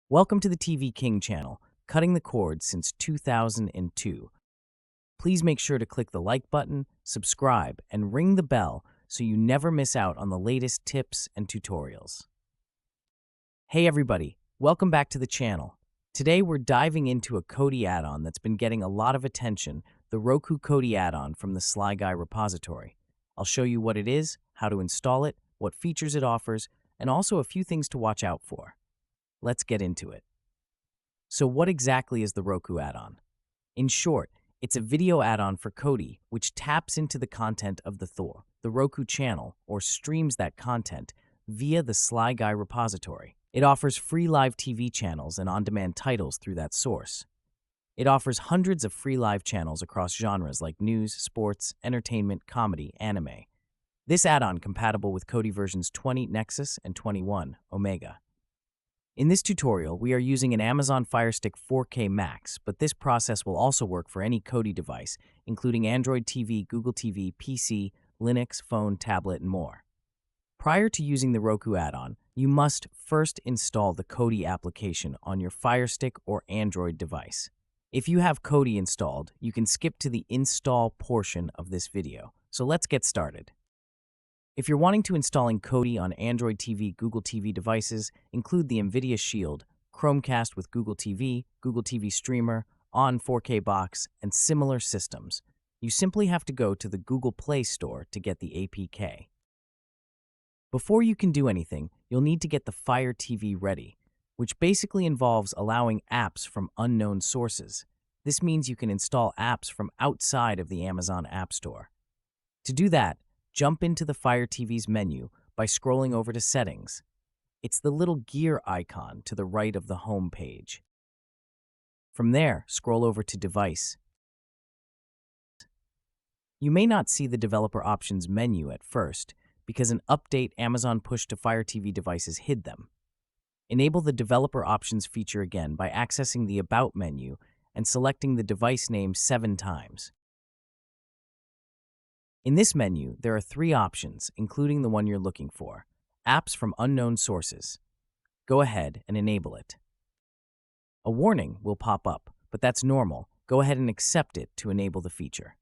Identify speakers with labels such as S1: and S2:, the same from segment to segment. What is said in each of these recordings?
S1: Welcome to the TV King channel, cutting the cord since 2002. Please make sure to click the like button, subscribe, and ring the bell so you never miss out on the latest tips and tutorials. Hey everybody, welcome back to the channel. Today we're diving into a Kodi add-on that's been getting a lot of attention, the Roku Kodi add-on from the Sly Guy repository. I'll show you what it is, how to install it, what features it offers, and also a few things to watch out for. Let's get into it. So what exactly is the Roku add-on? In short, it's a video add-on for Kodi, which taps into the content of the Roku channel, or streams that content via the Sly Guy repository. It offers free live TV channels and on-demand titles through that source. It offers hundreds of free live channels across genres like news, sports, entertainment, comedy, anime. This add-on compatible with Kodi versions 20 Nexus and 21 Omega. In this tutorial, we are using an Amazon Fire Stick 4K Max, but this process will also work for any Kodi device, including Android TV, Google TV, PC, Linux, phone, tablet, and more. Prior to using the Roku add-on, you must first install the Kodi application on your Fire Stick or Android device. If you have Kodi installed, you can skip to the install portion of this video. So let's get started. If you're wanting to installing Kodi on Android TV, Google TV devices, include the NVIDIA Shield, Chromecast with Google TV Streamer, On 4K Box, and similar systems. You simply have to go to the Google Play Store to get the APK. Before you can do anything, you'll need to get the Fire TV ready, which basically involves allowing apps from unknown sources. This means you can install apps from outside of the Amazon App Store. To do that, jump into the Fire TV's menu by scrolling over to Settings. It's the little gear icon to the right of the home page. From there, scroll over to Device. You may not see the Developer Options menu at first because an update Amazon push to Fire TV devices hid them. Enable the Developer Options feature again by accessing the About menu and selecting the device name 7 times. In this menu, there are 3 options, including the one you're looking for, Apps from Unknown Sources. Go ahead and enable it. A warning will pop up, but that's normal. Go ahead and accept it to enable the feature.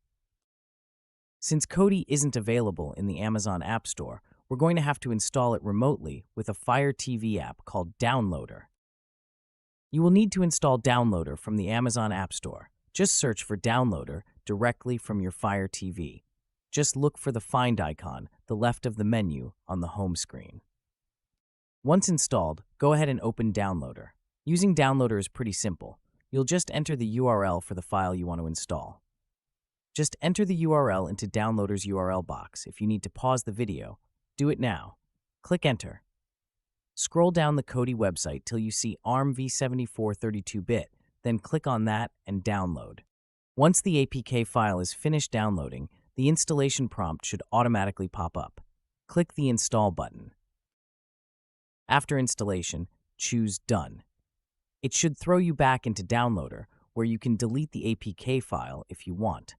S1: Since Kodi isn't available in the Amazon App Store, we're going to have to install it remotely with a Fire TV app called Downloader. You will need to install Downloader from the Amazon App Store. Just search for Downloader directly from your Fire TV. Just look for the Find icon, the left of the menu on the home screen. Once installed, go ahead and open Downloader. Using Downloader is pretty simple. You'll just enter the URL for the file you want to install. Just enter the URL into Downloader's URL box. If you need to pause the video, do it now. Click Enter. Scroll down the Kodi website till you see ARM v74 32-bit, then click on that and download. Once the APK file is finished downloading, the installation prompt should automatically pop up. Click the Install button. After installation, choose Done. It should throw you back into Downloader, where you can delete the APK file if you want.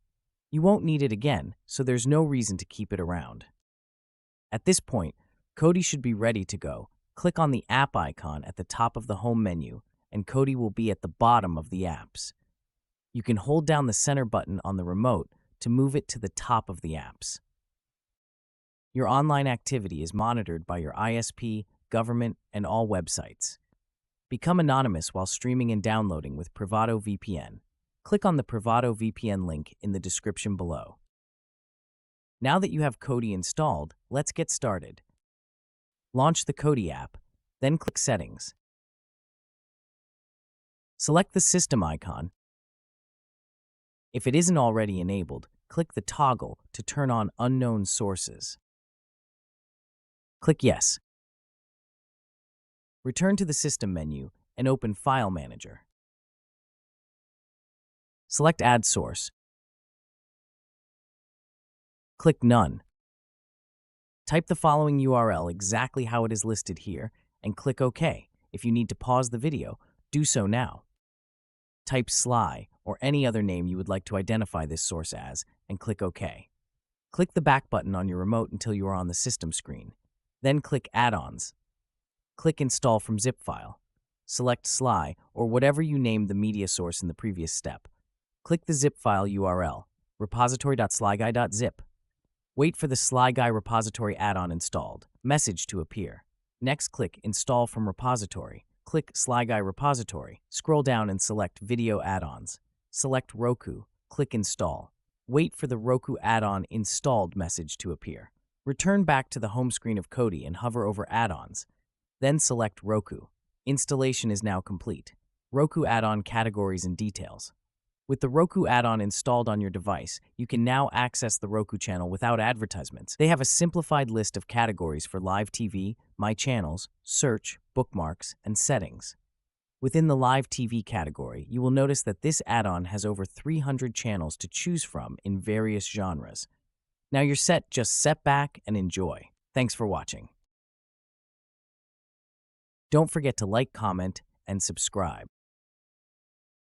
S1: You won't need it again, so there's no reason to keep it around. At this point, Kodi should be ready to go. Click on the App icon at the top of the home menu, and Kodi will be at the bottom of the apps. You can hold down the center button on the remote to move it to the top of the apps. Your online activity is monitored by your ISP, government, and all websites. Become anonymous while streaming and downloading with Privado VPN. Click on the Privado VPN link in the description below. Now that you have Kodi installed, let's get started. Launch the Kodi app, then click Settings. Select the system icon. If it isn't already enabled, click the toggle to turn on Unknown Sources. Click Yes. Return to the System menu and open File Manager. Select Add Source. Click None. Type the following URL exactly how it is listed here and click OK. If you need to pause the video, do so now. Type Sly or any other name you would like to identify this source as and click OK. Click the back button on your remote until you are on the system screen. Then click Add-ons. Click Install from Zip File. select Sly, or whatever you named the media source in the previous step. Click the zip file URL, repository.slyguy.zip. Wait for the Sly Guy repository add-on installed message to appear. Next, click Install from Repository. Click Sly Guy Repository. Scroll down and select Video Add-ons. Select Roku. Click Install. Wait for the Roku Addon installed message to appear. Return back to the home screen of Kodi and hover over Add-ons. Then select Roku. Installation is now complete. Roku Addon categories and details. With the Roku Addon installed on your device, you can now access the Roku channel without advertisements. They have a simplified list of categories for live TV, My Channels, Search, Bookmarks, and Settings. Within the Live TV category, you will notice that this add-on has over 300 channels to choose from in various genres. Now you're set, just sit back and enjoy. Thanks for watching. Don't forget to like, comment, and subscribe.